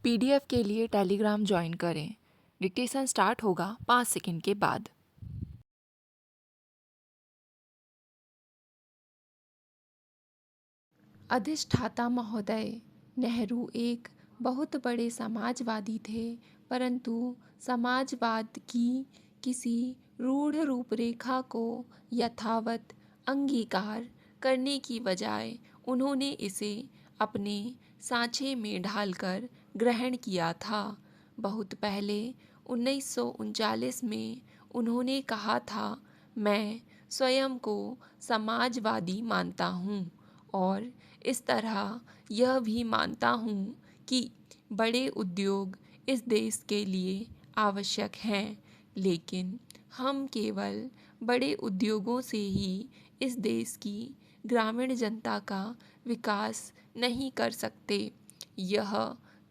PDF के लिए Telegram join करें। डिक्टेशन स्टार्ट होगा 5 सेकंड के बाद। अधिष्ठाता महोदय, नेहरू एक बहुत बड़े समाजवादी थे, परंतु समाजवाद की किसी रूढ़ रूपरेखा को यथावत अंगीकार करने की बजाय उन्होंने इसे अपने सांचे में ढालकर ग्रहण किया था। बहुत पहले 1939 में उन्होंने कहा था, मैं स्वयं को समाजवादी मानता हूँ और इस तरह यह भी मानता हूँ कि बड़े उद्योग इस देश के लिए आवश्यक हैं, लेकिन हम केवल बड़े उद्योगों से ही इस देश की ग्रामीण जनता का विकास नहीं कर सकते। यह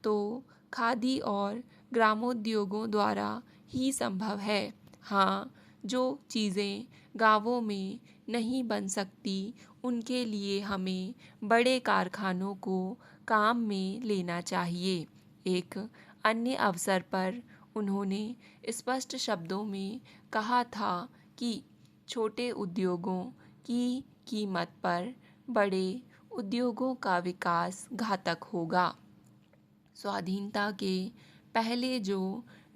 तो खादी और ग्रामोद्योगों द्वारा ही संभव है। हाँ, जो चीज़ें गांवों में नहीं बन सकती, उनके लिए हमें बड़े कारखानों को काम में लेना चाहिए। एक अन्य अवसर पर उन्होंने स्पष्ट शब्दों में कहा था कि छोटे उद्योगों की कीमत पर बड़े उद्योगों का विकास घातक होगा। स्वाधीनता के पहले जो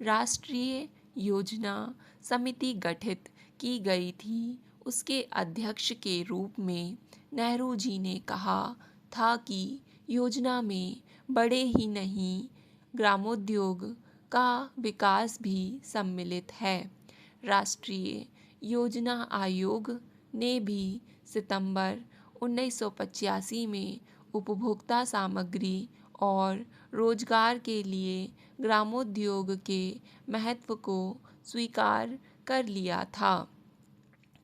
राष्ट्रीय योजना समिति गठित की गई थी, उसके अध्यक्ष के रूप में नेहरू जी ने कहा था कि योजना में बड़े ही नहीं, ग्रामोद्योग का विकास भी सम्मिलित है। राष्ट्रीय योजना आयोग ने भी सितंबर 1985 में उपभोक्ता सामग्री और रोजगार के लिए ग्रामोद्योग के महत्व को स्वीकार कर लिया था।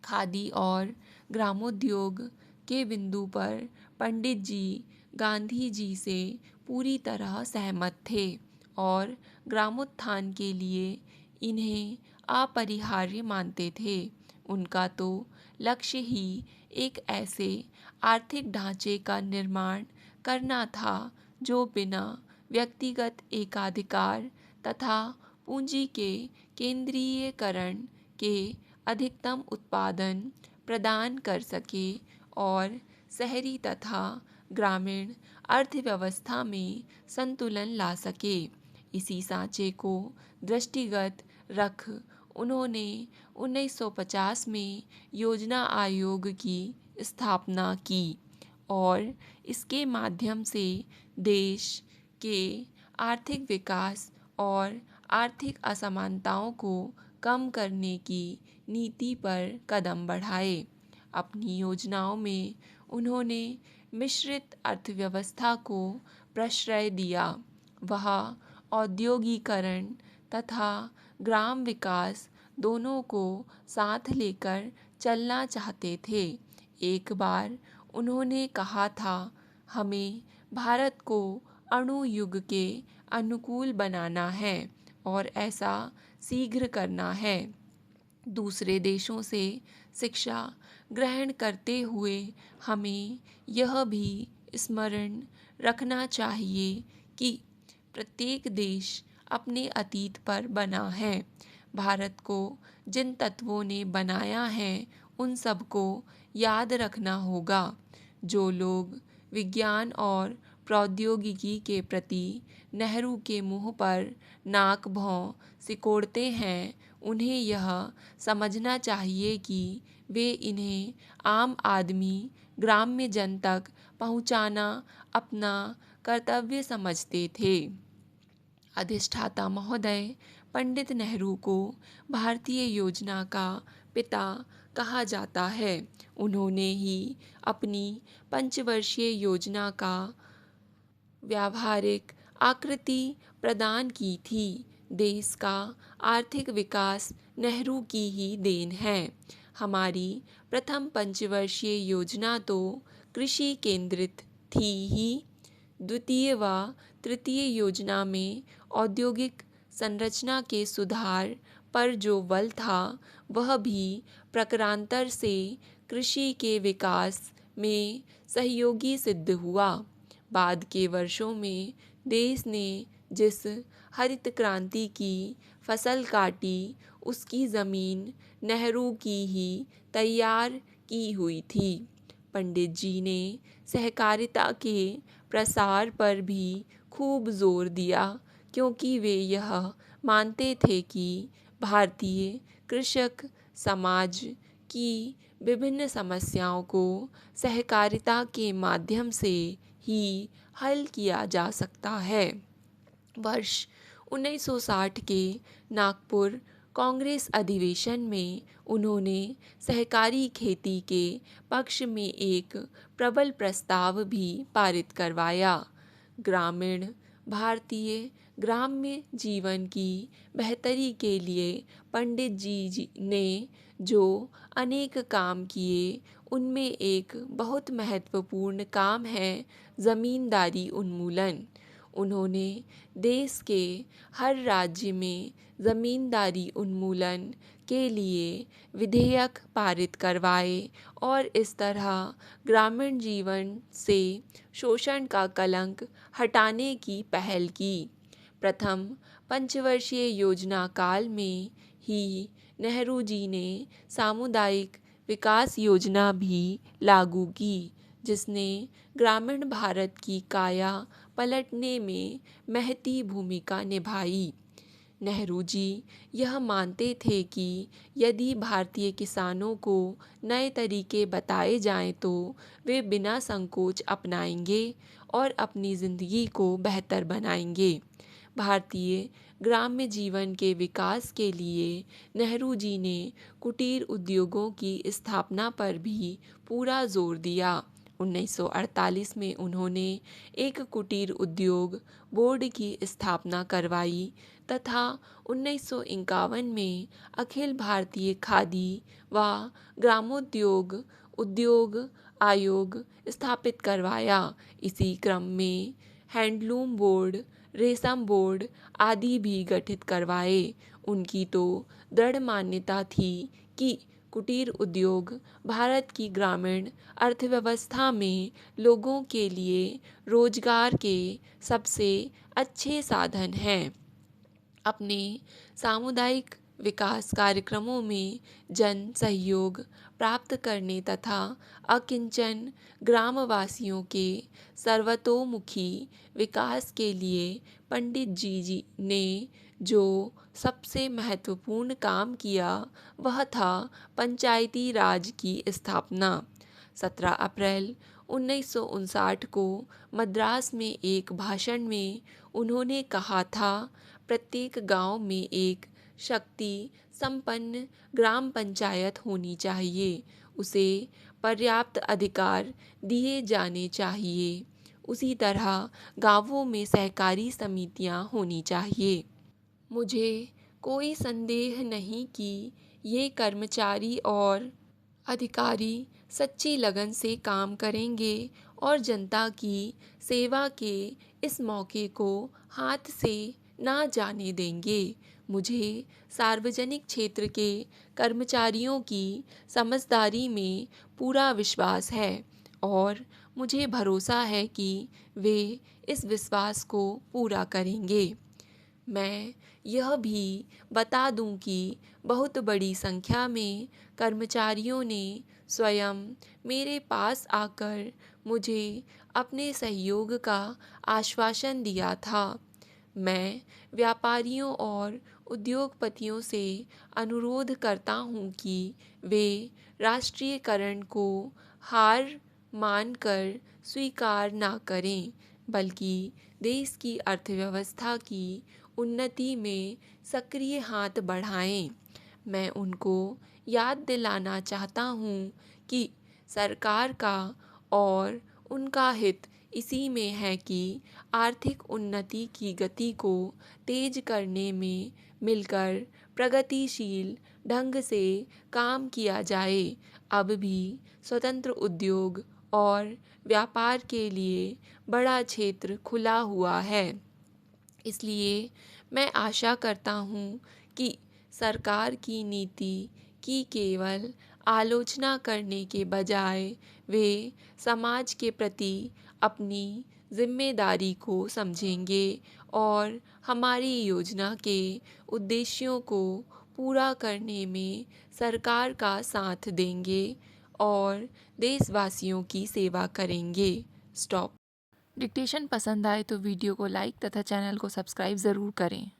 खादी और ग्रामोद्योग के बिंदु पर पंडित जी गांधी जी से पूरी तरह सहमत थे और ग्रामोत्थान के लिए इन्हें अपरिहार्य मानते थे। उनका तो लक्ष्य ही एक ऐसे आर्थिक ढांचे का निर्माण करना था जो बिना व्यक्तिगत एकाधिकार तथा पूंजी के केंद्रीयकरण के अधिकतम उत्पादन प्रदान कर सके और शहरी तथा ग्रामीण अर्थव्यवस्था में संतुलन ला सके। इसी सांचे को दृष्टिगत रख उन्होंने 1950 में योजना आयोग की स्थापना की और इसके माध्यम से देश के आर्थिक विकास और आर्थिक असमानताओं को कम करने की नीति पर कदम बढ़ाए। अपनी योजनाओं में उन्होंने मिश्रित अर्थव्यवस्था को प्रश्रय दिया। वह औद्योगिकरण तथा ग्राम विकास दोनों को साथ लेकर चलना चाहते थे। एक बार उन्होंने कहा था, हमें भारत को अणु युग के अनुकूल बनाना है और ऐसा शीघ्र करना है। दूसरे देशों से शिक्षा ग्रहण करते हुए हमें यह भी स्मरण रखना चाहिए कि प्रत्येक देश अपने अतीत पर बना है। भारत को जिन तत्वों ने बनाया है, उन सबको याद रखना होगा। जो लोग विज्ञान और प्रौद्योगिकी के प्रति नेहरू के मुंह पर नाक भौं सिकोड़ते हैं, उन्हें यह समझना चाहिए कि वे इन्हें आम आदमी, ग्राम्य जन तक पहुंचाना अपना कर्तव्य समझते थे। अधिष्ठाता महोदय, पंडित नेहरू को भारतीय योजना का पिता कहा जाता है। उन्होंने ही अपनी पंचवर्षीय योजना का व्यावहारिक आकृति प्रदान की थी। देश का आर्थिक विकास नेहरू की ही देन है। हमारी प्रथम पंचवर्षीय योजना तो कृषि केंद्रित थी ही। द्वितीय व तृतीय योजना में औद्योगिक संरचना के सुधार पर जो बल था, वह भी प्रकारांतर से कृषि के विकास में सहयोगी सिद्ध हुआ। बाद के वर्षों में देश ने जिस हरित क्रांति की फसल काटी उसकी ज़मीन नेहरू की ही तैयार की हुई थी। पंडित जी ने सहकारिता के प्रसार पर भी खूब जोर दिया, क्योंकि वे यह मानते थे कि भारतीय कृषक समाज की विभिन्न समस्याओं को सहकारिता के माध्यम से ही हल किया जा सकता है। वर्ष 1960 के नागपुर कांग्रेस अधिवेशन में उन्होंने सहकारी खेती के पक्ष में एक प्रबल प्रस्ताव भी पारित करवाया। ग्रामीण भारतीय ग्राम्य जीवन की बेहतरी के लिए पंडित जी ने जो अनेक काम किए, उनमें एक बहुत महत्वपूर्ण काम है ज़मींदारी उन्मूलन। उन्होंने देश के हर राज्य में ज़मींदारी उन्मूलन के लिए विधेयक पारित करवाए और इस तरह ग्रामीण जीवन से शोषण का कलंक हटाने की पहल की। प्रथम पंचवर्षीय योजना काल में ही नेहरू जी ने सामुदायिक विकास योजना भी लागू की, जिसने ग्रामीण भारत की काया पलटने में महती भूमिका निभाई। नेहरू जी यह मानते थे कि यदि भारतीय किसानों को नए तरीके बताए जाएं तो वे बिना संकोच अपनाएंगे और अपनी ज़िंदगी को बेहतर बनाएंगे। भारतीय ग्राम्य जीवन के विकास के लिए नेहरू जी ने कुटीर उद्योगों की स्थापना पर भी पूरा जोर दिया। 1948 में उन्होंने एक कुटीर उद्योग बोर्ड की स्थापना करवाई तथा 1951 में अखिल भारतीय खादी व ग्रामोद्योग उद्योग आयोग स्थापित करवाया। इसी क्रम में हैंडलूम बोर्ड, रेशम बोर्ड आदि भी गठित करवाए। उनकी तो दृढ़ मान्यता थी कि कुटीर उद्योग भारत की ग्रामीण अर्थव्यवस्था में लोगों के लिए रोजगार के सबसे अच्छे साधन हैं। अपने सामुदायिक विकास कार्यक्रमों में जन सहयोग प्राप्त करने तथा अकिंचन ग्रामवासियों के सर्वतोमुखी विकास के लिए पंडित जी ने जो सबसे महत्वपूर्ण काम किया वह था पंचायती राज की स्थापना। 17 अप्रैल 1959 को मद्रास में एक भाषण में उन्होंने कहा था, प्रत्येक गांव में एक शक्ति संपन्न ग्राम पंचायत होनी चाहिए, उसे पर्याप्त अधिकार दिए जाने चाहिए। उसी तरह गांवों में सहकारी समितियां होनी चाहिए। मुझे कोई संदेह नहीं कि ये कर्मचारी और अधिकारी सच्ची लगन से काम करेंगे और जनता की सेवा के इस मौके को हाथ से ना जाने देंगे। मुझे सार्वजनिक क्षेत्र के कर्मचारियों की समझदारी में पूरा विश्वास है और मुझे भरोसा है कि वे इस विश्वास को पूरा करेंगे। मैं यह भी बता दूं कि बहुत बड़ी संख्या में कर्मचारियों ने स्वयं मेरे पास आकर मुझे अपने सहयोग का आश्वासन दिया था। मैं व्यापारियों और उद्योगपतियों से अनुरोध करता हूँ कि वे राष्ट्रीयकरण को हार मानकर स्वीकार ना करें, बल्कि देश की अर्थव्यवस्था की उन्नति में सक्रिय हाथ बढ़ाएं। मैं उनको याद दिलाना चाहता हूँ कि सरकार का और उनका हित इसी में है कि आर्थिक उन्नति की गति को तेज करने में मिलकर प्रगतिशील ढंग से काम किया जाए। अब भी स्वतंत्र उद्योग और व्यापार के लिए बड़ा क्षेत्र खुला हुआ है, इसलिए मैं आशा करता हूँ कि सरकार की नीति की केवल आलोचना करने के बजाय वे समाज के प्रति अपनी जिम्मेदारी को समझेंगे और हमारी योजना के उद्देश्यों को पूरा करने में सरकार का साथ देंगे और देशवासियों की सेवा करेंगे। स्टॉप। डिक्टेशन पसंद आए तो वीडियो को लाइक तथा चैनल को सब्सक्राइब ज़रूर करें।